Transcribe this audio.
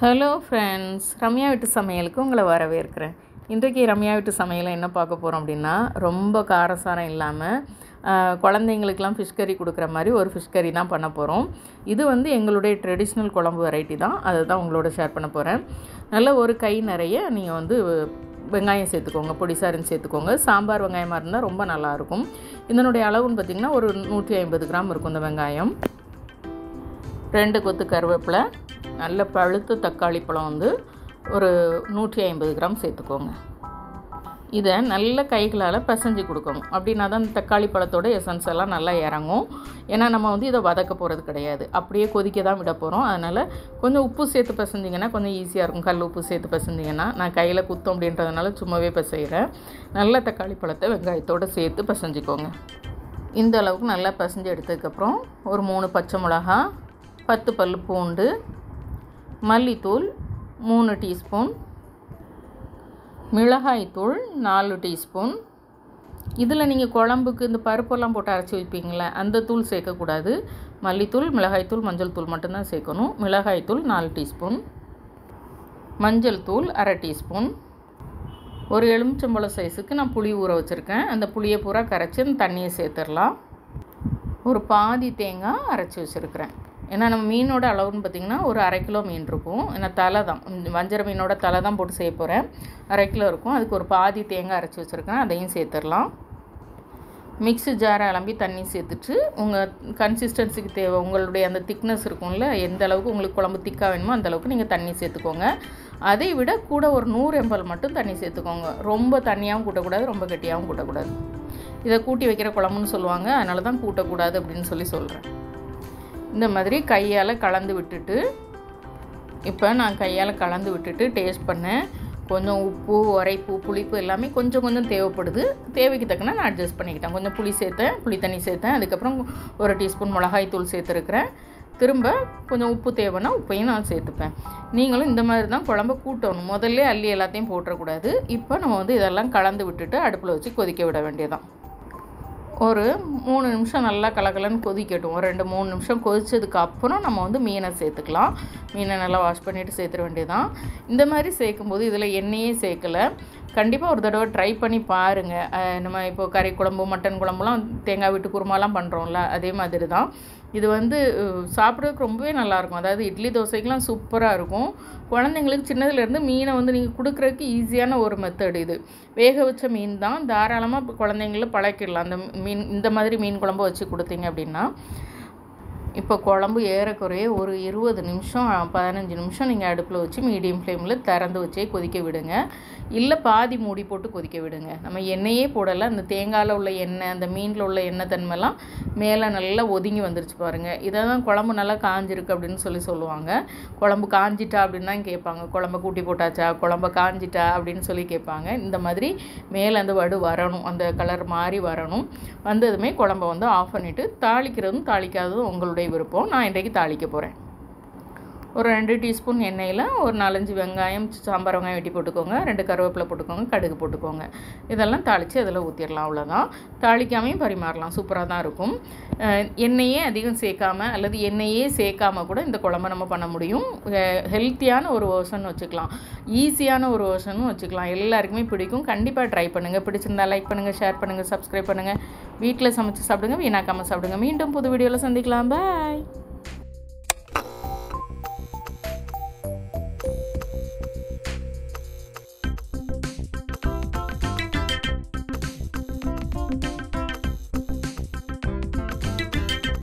Hello friends, Ramya வீட்டு சமையலுக்கு உங்களை வரவேற்கிறேன். இன்றைக்கு ரம்யா வீட்டு சமையலை என்ன பார்க்க போகிறோம் அப்படின்னா, ரொம்ப காரசாரம் இல்லாமல் குழந்தைங்களுக்கெல்லாம் ஃபிஷ் கறி கொடுக்குற மாதிரி ஒரு ஃபிஷ் கறி தான் பண்ண போகிறோம். இது எங்களுடைய ட்ரெடிஷ்னல் குழம்பு வெரைட்டி தான். அதை தான் உங்களோட ஷேர் பண்ண போகிறேன். நல்ல ஒரு கை நிறைய நீங்கள் வெங்காயம் சேர்த்துக்கோங்க, பொடிசாரின்னு சேர்த்துக்கோங்க. சாம்பார் வெங்காயமாக இருந்தால் ரொம்ப நல்லாயிருக்கும். இதனுடைய அளவுன்னு பார்த்திங்கன்னா ஒரு 150 கிராம் இருக்கும் இந்த வெங்காயம். 2 கொத்து கருவேப்பிலை, நல்ல பழுத்த தக்காளி பழம் ஒரு 150 கிராம் சேர்த்துக்கோங்க. இதை நல்ல கைகளால் பிசைஞ்சு கொடுக்கணும். அப்படின்னா தான் இந்த தக்காளி பழத்தோட எசன்ஸ் எல்லாம் நல்லா இறங்கும். ஏன்னா நம்ம இதை வதக்க போகிறது கிடையாது, அப்படியே கொதிக்க தான் விட போகிறோம். அதனால் கொஞ்சம் உப்பு சேர்த்து பிசைஞ்சிங்கன்னா கொஞ்சம் ஈஸியாக இருக்கும். கல் உப்பு சேர்த்து பிசைஞ்சிங்கன்னா, நான் கையில் குத்தம் அப்படின்றதுனால சும்மாவே பிசைகிறேன். நல்ல தக்காளி பழத்தை வெங்காயத்தோடு சேர்த்து பிசைஞ்சிக்கோங்க. இந்த அளவுக்கு நல்லா பிசைஞ்சு எடுத்ததுக்கப்புறம் ஒரு 3 பச்சை மிளகா, 10 பல் பூண்டு, மல்லித்தூள் 3 டீஸ்பூன், மிளகாய்த்தூள் 4 டீஸ்பூன். இதில் நீங்கள் குழம்புக்கு இந்த பருப்பெல்லாம் போட்டு அரைச்சி வைப்பீங்களே, அந்த தூள் சேர்க்கக்கூடாது. மல்லித்தூள், மிளகாய்த்தூள், மஞ்சள் தூள் மட்டும்தான் சேர்க்கணும். மிளகாய்த்தூள் 4 டீஸ்பூன், மஞ்சள் தூள் 1/2 டீஸ்பூன். ஒரு எலுமிச்சம்பழம் சைஸுக்கு நான் புளி ஊற வச்சுருக்கேன். அந்த புளியை பூரா கரைச்சி அந்த தண்ணியை சேர்த்துடலாம். ஒரு பாதி தேங்காய் அரைச்சி வச்சுருக்கிறேன். ஏன்னா நம்ம மீனோட அளவுன்னு பார்த்திங்கன்னா ஒரு 1/2 கிலோ மீன் இருக்கும். ஏன்னா தலை தான், வஞ்சர மீனோட தலை தான் போட்டு செய்ய போகிறேன். 1/2 கிலோ இருக்கும். அதுக்கு ஒரு பாதி தேங்காய் அரைச்சி வச்சுருக்கேன், அதையும் சேர்த்துடலாம். மிக்ஸி ஜாரை அலம்பி தண்ணி சேர்த்துட்டு உங்கள் கன்சிஸ்டன்சிக்கு தேவை, உங்களுடைய அந்த திக்னஸ் இருக்கும்ல, எந்த அளவுக்கு உங்களுக்கு குழம்பு திக்காக வேணுமோ அந்தளவுக்கு நீங்கள் தண்ணி சேர்த்துக்கோங்க. அதை விட கூட ஒரு 100 ml மட்டும் தண்ணி சேர்த்துக்கோங்க. ரொம்ப தண்ணியாகவும் கூட்டக்கூடாது, ரொம்ப கட்டியாகவும் கூட்டக்கூடாது. இதை கூட்டி வைக்கிற குழம்புன்னு சொல்லுவாங்க, அதனால தான் கூட்டக்கூடாது அப்படின்னு சொல்கிறேன். இந்த மாதிரி கையால் கலந்து விட்டுட்டு, இப்போ நான் கையால் கலந்து விட்டுட்டு டேஸ்ட் பண்ணேன். கொஞ்சம் உப்பு, உரைப்பு, புளிப்பு எல்லாமே கொஞ்சம் கொஞ்சம் தேவைப்படுது. தேவைக்கு தக்கன நான் அட்ஜஸ்ட் பண்ணிக்கிட்டேன். கொஞ்சம் புளி சேர்த்தேன், புளி தண்ணி சேர்த்தேன். அதுக்கப்புறம் 1 டீஸ்பூன் மிளகாய் தூள் சேர்த்துருக்கிறேன். திரும்ப கொஞ்சம் உப்பு தேவைன்னா உப்பையும் நான் சேர்த்துப்பேன். நீங்களும் இந்த மாதிரி தான் குழம்பு கூட்டணும். முதல்ல அள்ளி எல்லாத்தையும் போட்டுறக்கூடாது. இப்போ நம்ம இதெல்லாம் கலந்து விட்டுட்டு அடுப்பில் வச்சு கொதிக்க விட வேண்டியதான். ஒரு 3 நிமிஷம் நல்லா கலக்கலன்னு கொதிக்கட்டும். ஒரு 2-3 நிமிஷம் கொதித்ததுக்கப்புறம் நம்ம மீனை சேர்த்துக்கலாம். மீனை நல்லா வாஷ் பண்ணிவிட்டு சேர்த்துட வேண்டியதான். இந்த மாதிரி சேர்க்கும்போது இதில் எண்ணெயே சேர்க்கலை. கண்டிப்பாக ஒரு தடவை ட்ரை பண்ணி பாருங்கள். நம்ம இப்போது கறி குழம்பு, மட்டன் குழம்புலாம் தேங்காய் விட்டு குருமாலாம் பண்ணுறோம்ல, அதே மாதிரி தான் இது. சாப்பிட்றதுக்கு ரொம்பவே நல்லாயிருக்கும். அதாவது இட்லி தோசைக்கெலாம் சூப்பராக இருக்கும். குழந்தைங்களுக்கு சின்னதுலேருந்து மீனை நீங்கள் கொடுக்குறதுக்கு ஈஸியான ஒரு மெத்தட் இது. வேக வச்ச மீன் தான், தாராளமாக குழந்தைங்கள பழக்கிடலாம். அந்த மீன் இந்த மாதிரி மீன் குழம்பு வச்சு கொடுத்தீங்க அப்படின்னா. இப்போ குழம்பு ஏறக்குறைய ஒரு 20 நிமிஷம் 15 நிமிஷம் நீங்கள் அடுப்பில் வச்சு மீடியம் ஃப்ளேமில் திறந்து வச்சே கொதிக்க விடுங்க. இல்லை பாதி மூடி போட்டு கொதிக்க விடுங்க. நம்ம எண்ணெயே போடலை. அந்த தேங்காயில் உள்ள எண்ணெய், அந்த மீனில் உள்ள எண்ணெய் தன்மைலாம் மேலே நல்லா ஒதுங்கி வந்துருச்சு பாருங்கள். இதை தான் குழம்பு நல்லா காஞ்சிருக்கு அப்படின்னு சொல்லுவாங்க. குழம்பு காஞ்சிட்டா அப்படின்னு தான் கேட்பாங்க. குழம்பு கூட்டி போட்டாச்சா, குழம்பு காஞ்சிட்டா அப்படின்னு சொல்லி கேட்பாங்க. இந்த மாதிரி மேலே அந்த வடு வரணும், அந்த கலர் மாறி வரணும். வந்ததுமே குழம்பை ஆஃப் பண்ணிவிட்டு தாளிக்கிறதும் தாளிக்காததும் உங்களுடைய விருப்பம். நான் இன்றைக்கு தாளிக்க போகிறேன். ஒரு 2 டீஸ்பூன் எண்ணெயில் ஒரு 4-5 வெங்காயம், சாம்பார் வெங்காயம் வெட்டி போட்டுக்கோங்க. 2 கருவேப்பிலை போட்டுக்கோங்க, கடுகு போட்டுக்கோங்க. இதெல்லாம் தாளித்து அதில் ஊற்றிடலாம். அவ்வளோதான். தாளிக்காமையும் பரிமாறலாம், சூப்பராக தான் இருக்கும். எண்ணெயே அதிகம் சேர்க்காமல் அல்லது எண்ணெயே சேர்க்காமல் கூட இந்த குழம்பை நம்ம பண்ண முடியும். ஹெல்த்தியான ஒரு வெர்ஷன் வச்சுக்கலாம், ஈஸியான ஒரு வெர்ஷனும் வச்சுக்கலாம். எல்லாருக்குமே பிடிக்கும். கண்டிப்பாக ட்ரை பண்ணுங்கள். பிடிச்சிருந்தா லைக் பண்ணுங்கள், ஷேர் பண்ணுங்கள், சப்ஸ்கிரைப் பண்ணுங்கள். வீட்டில் சமைச்சு சாப்பிடுங்க, வீணாக்காமல் சாப்பிடுங்க. மீண்டும் புது வீடியோவில் சந்திக்கலாம். பாய்.